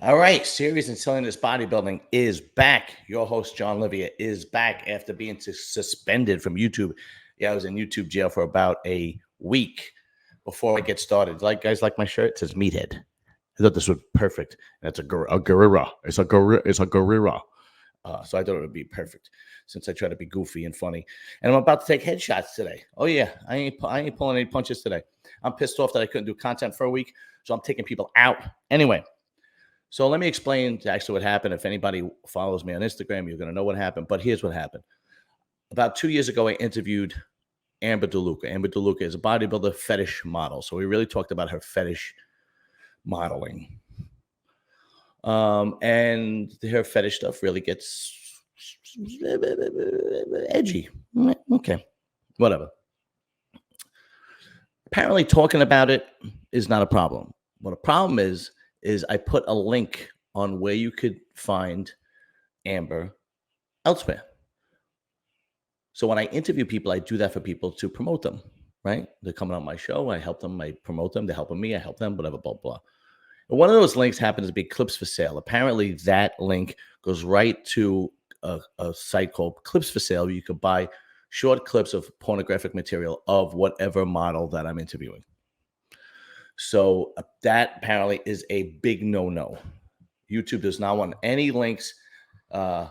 All right, Serious and Silliness Bodybuilding is back. Your host, John Livia, is back after being suspended from YouTube. Yeah, I was in YouTube jail for about a week before I get started. Guys like my shirt? It says Meathead. I thought this was perfect. And it's a gorilla. It's a gorilla. It's a gorilla. So I thought it would be perfect since I try to be goofy and funny. And I'm about to take headshots today. Oh yeah, I ain't pulling any punches today. I'm pissed off that I couldn't do content for a week, so I'm taking people out anyway. So let me explain actually what happened. If anybody follows me on Instagram, you're going to know what happened. But here's what happened. About 2 years ago, I interviewed Amber DeLuca. Amber DeLuca is a bodybuilder fetish model. So we really talked about her fetish modeling. And her fetish stuff really gets edgy. Okay, whatever. Apparently, talking about it is not a problem. What a problem is I put a link on where you could find Amber elsewhere. So when I interview people, I do that for people to promote them, right? They're coming on my show. I help them. I promote them. They're helping me. I help them, whatever, blah, blah. And one of those links happens to be Clips for Sale. Apparently, that link goes right to a site called Clips for Sale. You could buy short clips of pornographic material of whatever model that I'm interviewing. So that apparently is a big no-no. YouTube does not want any links that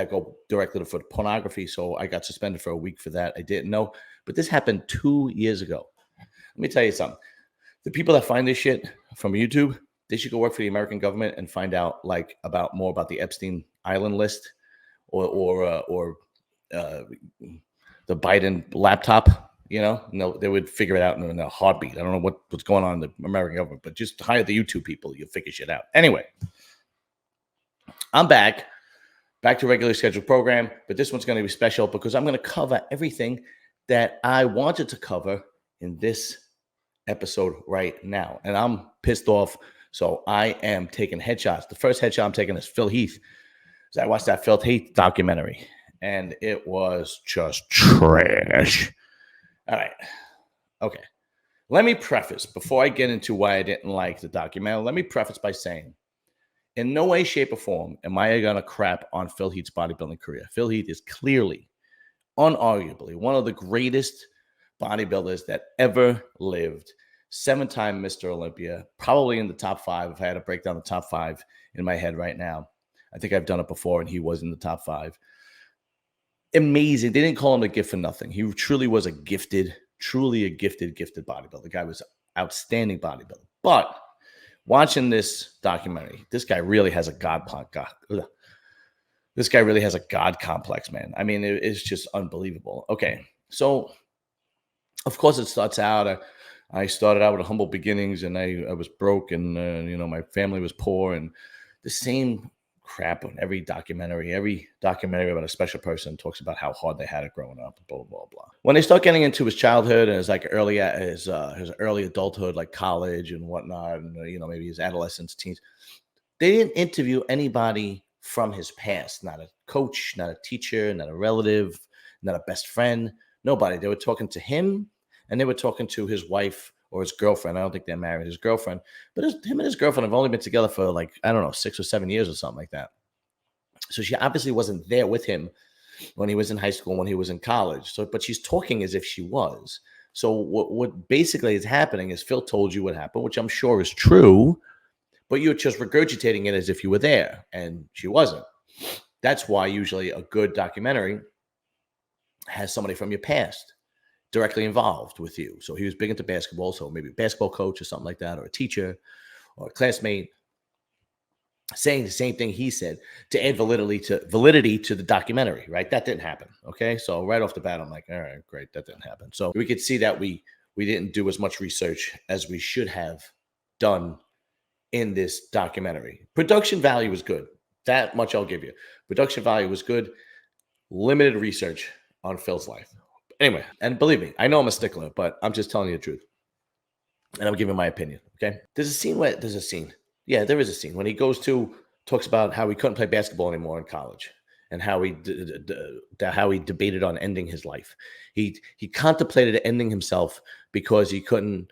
go directly for pornography. So I got suspended for a week for that. I didn't know. But this happened 2 years ago. Let me tell you something. The people that find this shit from YouTube, they should go work for the American government and find out more about the Epstein Island list or the Biden laptop. No, they would figure it out in a heartbeat. I don't know what's going on in the American government, but just hire the YouTube people. You'll figure shit out. Anyway, I'm back to regular scheduled program, but this one's going to be special because I'm going to cover everything that I wanted to cover in this episode right now. And I'm pissed off, so I am taking headshots. The first headshot I'm taking is Phil Heath. So I watched that Phil Heath documentary, and it was just trash. All right. Okay. Let me preface, before I get into why I didn't like the documentary, let me preface by saying, in no way, shape, or form am I going to crap on Phil Heath's bodybuilding career. Phil Heath is clearly, unarguably, one of the greatest bodybuilders that ever lived. 7-time Mr. Olympia, probably in the top 5. If I had to break down the top 5 in my head right now, I think I've done it before, and he was in the top 5. Amazing. They didn't call him a gift for nothing. He truly was truly a gifted bodybuilder. The guy was outstanding bodybuilder. But watching this documentary, this guy really has a This guy really has a God complex, man. I mean, it's just unbelievable. Okay, so of course it starts out. I started out with humble beginnings, and I was broke, and my family was poor, and the same crap on every documentary. Every documentary about a special person talks about how hard they had it growing up, blah, blah, blah. When they start getting into his childhood and his early adulthood, like college and whatnot, and maybe his adolescence, teens, they didn't interview anybody from his past. Not a coach, not a teacher, not a relative, not a best friend, nobody. They were talking to him, and they were talking to his wife or his girlfriend. I don't think they're married, his girlfriend. But him and his girlfriend have only been together for 6 or 7 years or something like that. So she obviously wasn't there with him when he was in high school, when he was in college. But she's talking as if she was. So what basically is happening is Phil told you what happened, which I'm sure is true, but you're just regurgitating it as if you were there, and she wasn't. That's why usually a good documentary has somebody from your past directly involved with you. So he was big into basketball, so maybe a basketball coach or something like that, or a teacher or a classmate saying the same thing he said to add validity to the documentary, right? That didn't happen. Okay. So right off the bat, I'm like, all right, great. That didn't happen. So we could see that we didn't do as much research as we should have done in this documentary. Production value was good. That much I'll give you. Production value was good. Limited research on Phil's life. Anyway, and believe me, I know I'm a stickler, but I'm just telling you the truth. And I'm giving my opinion, okay? There's a scene. Yeah, there is a scene when he talks about how he couldn't play basketball anymore in college and how he debated on ending his life. He contemplated ending himself because he couldn't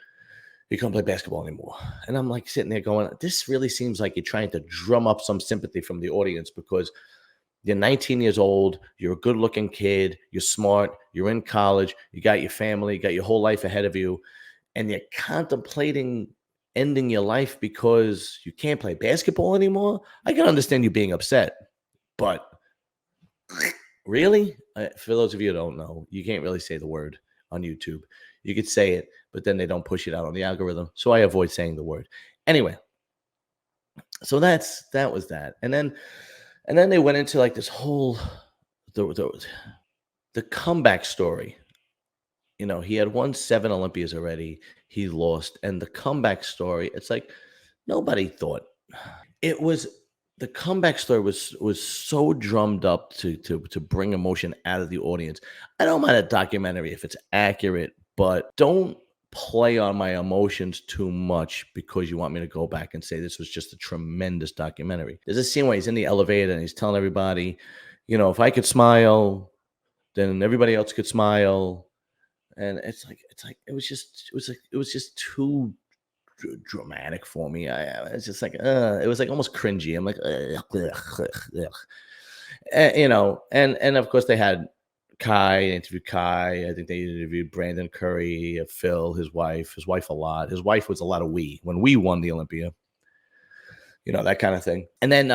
he couldn't play basketball anymore. And I'm like sitting there going, this really seems like you're trying to drum up some sympathy from the audience because you're 19 years old, you're a good looking kid, you're smart, you're in college, you got your family, you got your whole life ahead of you, and you're contemplating ending your life because you can't play basketball anymore. I can understand you being upset, but really? For those of you who don't know, you can't really say the word on YouTube. You could say it, but then they don't push it out on the algorithm. So I avoid saying the word. Anyway, so that was that. And then they went into like this whole the comeback story. You know, he had won 7 Olympias already. He lost. And the comeback story, it's like nobody thought. It was the comeback story was so drummed up to bring emotion out of the audience. I don't mind a documentary if it's accurate, but don't play on my emotions too much because you want me to go back and say this was just a tremendous documentary. There's a scene where he's in the elevator and he's telling everybody, you know, if I could smile, then everybody else could smile. And it's like it was just too dramatic for me. It's just like it was like almost cringy. I'm like, ugh, ugh, ugh, ugh. You know, and of course they had Kai, interviewed Kai. I think they interviewed Brandon Curry, Phil, his wife a lot. His wife was a lot of we when we won the Olympia, you know, that kind of thing. And then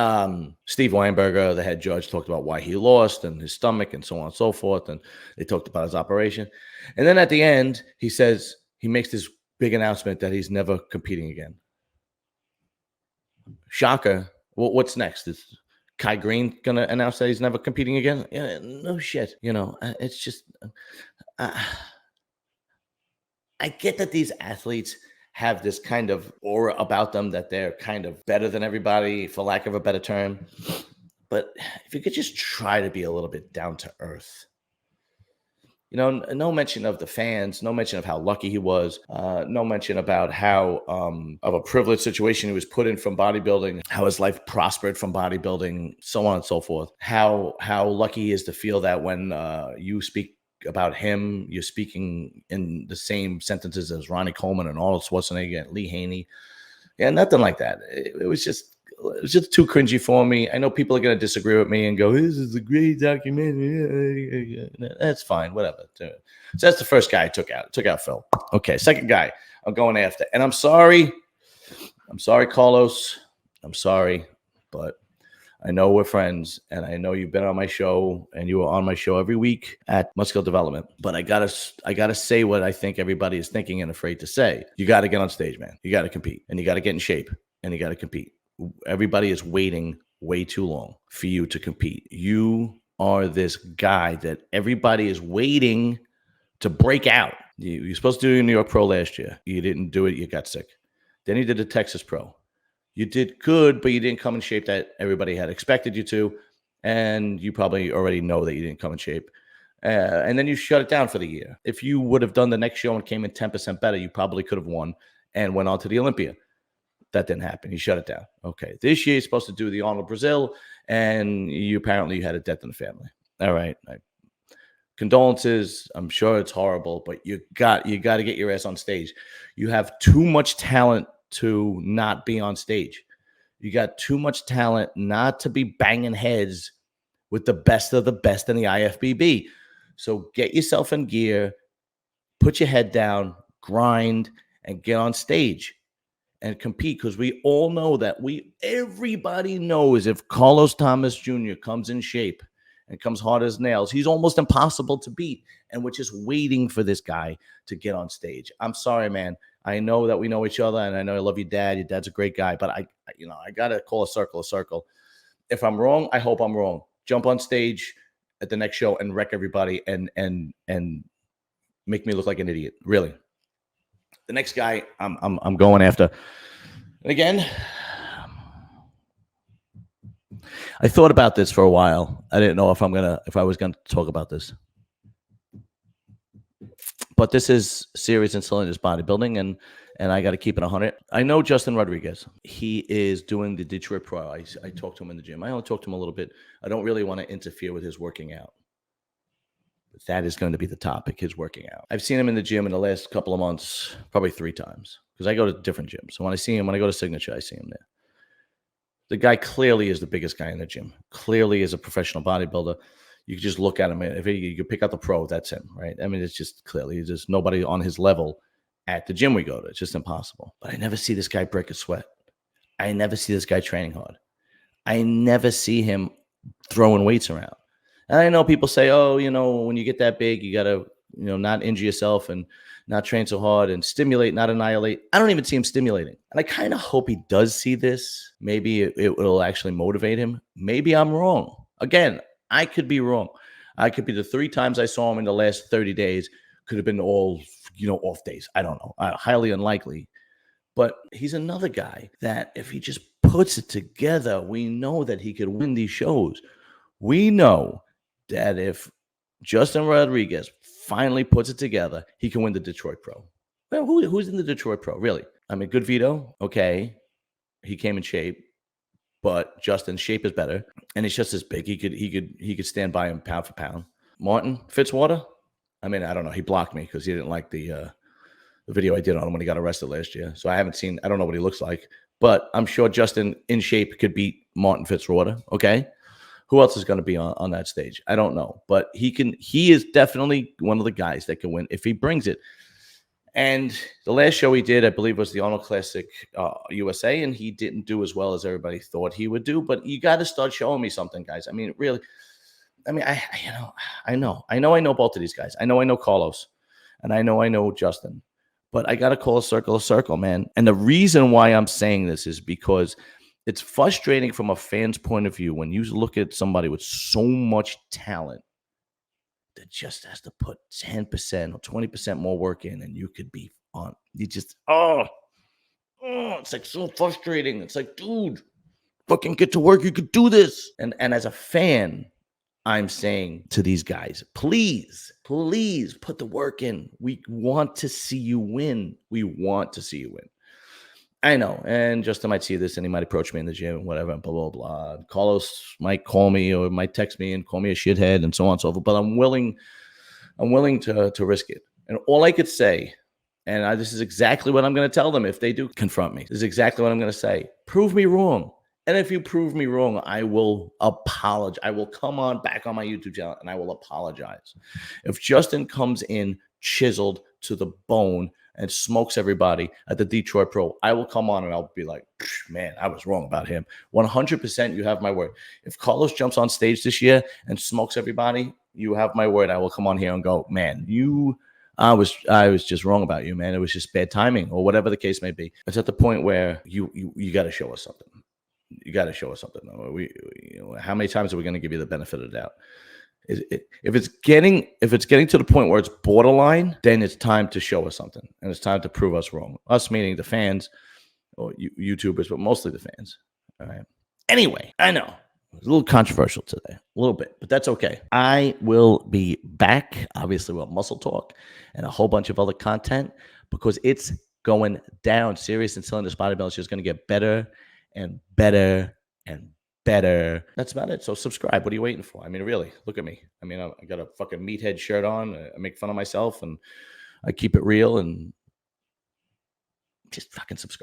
Steve Weinberger, the head judge, talked about why he lost and his stomach and so on and so forth. And they talked about his operation. And then at the end, he says he makes this big announcement that he's never competing again. Shocker. What's next? Is Kai Green going to announce that he's never competing again? Yeah, no shit. You know, it's just, uh, I get that these athletes have this kind of aura about them that they're kind of better than everybody, for lack of a better term. But if you could just try to be a little bit down to earth. You know, no mention of the fans, no mention of how lucky he was, no mention about how of a privileged situation he was put in from bodybuilding, how his life prospered from bodybuilding, so on and so forth. How lucky he is to feel that when you speak about him, you're speaking in the same sentences as Ronnie Coleman and Arnold Schwarzenegger and Lee Haney. Yeah, nothing like that. It was just too cringy for me. I know people are going to disagree with me and go, "This is a great documentary." That's fine, whatever. So that's the first guy I took out. Took out Phil. Okay, second guy I'm going after, and I'm sorry, Carlos. I'm sorry, but I know we're friends, and I know you've been on my show, and you were on my show every week at Muscular Development. But I gotta say what I think everybody is thinking and afraid to say. You got to get on stage, man. You got to compete, and you got to get in shape, and you got to compete. Everybody is waiting way too long for you to compete. You are this guy that everybody is waiting to break out. You're supposed to do your New York Pro last year. You didn't do it. You got sick. Then you did the Texas Pro. You did good, but you didn't come in shape that everybody had expected you to. And you probably already know that you didn't come in shape. And then you shut it down for the year. If you would have done the next show and came in 10% better, you probably could have won and went on to the Olympia. That didn't happen. You shut it down. Okay. This year you're supposed to do the Arnold Brazil, and you apparently had a death in the family. All right. Condolences. I'm sure it's horrible, but you got to get your ass on stage. You have too much talent to not be on stage. You got too much talent not to be banging heads with the best of the best in the IFBB. So get yourself in gear, put your head down, grind, and get on stage and compete, because we all know that everybody knows if Carlos Thomas Jr. comes in shape and comes hard as nails, he's almost impossible to beat. And we're just waiting for this guy to get on stage. I'm sorry, man. I know that we know each other, and I know I love your dad. Your dad's a great guy, but I gotta call a circle a circle. If I'm wrong, I hope I'm wrong. Jump on stage at the next show and wreck everybody and make me look like an idiot. Really. The next guy I'm going after. And again, I thought about this for a while. I didn't know if I was gonna talk about this. But this is serious and silliness bodybuilding, and I got to keep it 100. I know Justin Rodriguez. He is doing the Detroit Pro. I talked to him in the gym. I only talked to him a little bit. I don't really want to interfere with his working out. But that is going to be the topic, his working out. I've seen him in the gym in the last couple of months, probably 3 times. because I go to different gyms. So when I see him, when I go to Signature, I see him there. The guy clearly is the biggest guy in the gym. Clearly is a professional bodybuilder. You can just look at him. If you could pick out the pro, that's him, right? I mean, it's just clearly there's nobody on his level at the gym we go to. It's just impossible. But I never see this guy break a sweat. I never see this guy training hard. I never see him throwing weights around. And I know people say, oh, when you get that big, you got to, not injure yourself and not train so hard and stimulate, not annihilate. I don't even see him stimulating. And I kind of hope he does see this. Maybe it will actually motivate him. Maybe I'm wrong. Again, I could be wrong. I could be the 3 times I saw him in the last 30 days could have been all, off days. I don't know. Highly unlikely. But he's another guy that if he just puts it together, we know that he could win these shows. We know that if Justin Rodriguez finally puts it together, he can win the Detroit Pro. Well, who's in the Detroit Pro, really? I mean, Good Vito, okay. He came in shape, but Justin's shape is better, and he's just as big. He could stand by him pound for pound. Martin Fitzwater, I mean, I don't know. He blocked me because he didn't like the video I did on him when he got arrested last year. So I don't know what he looks like, but I'm sure Justin in shape could beat Martin Fitzwater. Okay. Who else is going to be on that stage? I don't know, but he is definitely one of the guys that can win if he brings it. And the last show he did, I believe, was the Arnold Classic USA, and he didn't do as well as everybody thought he would do. But you got to start showing me something, guys. I mean, really. I mean, I know both of these guys. I know Carlos, and I know Justin. But I got to call a circle, man. And the reason why I'm saying this is because it's frustrating from a fan's point of view when you look at somebody with so much talent that just has to put 10% or 20% more work in, and you could be on. You just, it's like so frustrating. It's like, dude, fucking get to work. You could do this. And as a fan, I'm saying to these guys, please put the work in. We want to see you win. We want to see you win. I know. And Justin might see this and he might approach me in the gym, whatever, blah, blah, blah. Carlos might call me or might text me and call me a shithead and so on and so forth. But I'm willing to risk it. And all I could say, and this is exactly what I'm going to tell them if they do confront me. This is exactly what I'm going to say. Prove me wrong. And if you prove me wrong, I will apologize. I will come on back on my YouTube channel and I will apologize. If Justin comes in chiseled to the bone and smokes everybody at the Detroit Pro, I will come on and I'll be like, man, I was wrong about him. 100% you have my word. If Carlos jumps on stage this year and smokes everybody, you have my word. I will come on here and go, man, I was just wrong about you, man. It was just bad timing or whatever the case may be. It's at the point where you got to show us something. You got to show us something. How many times are we going to give you the benefit of the doubt? If it's getting to the point where it's borderline, then it's time to show us something, and it's time to prove us wrong. Us meaning the fans or YouTubers, but mostly the fans. All right. Anyway, I know it's a little controversial today, a little bit, but that's okay. I will be back, obviously, with Muscle Talk and a whole bunch of other content because it's going down. Serious and Cylinder Bodybuilding is just going to get better and better and better. That's about it. So subscribe. What are you waiting for? I mean, really, look at me. I mean, I got a fucking meathead shirt on. I make fun of myself and I keep it real and just fucking subscribe.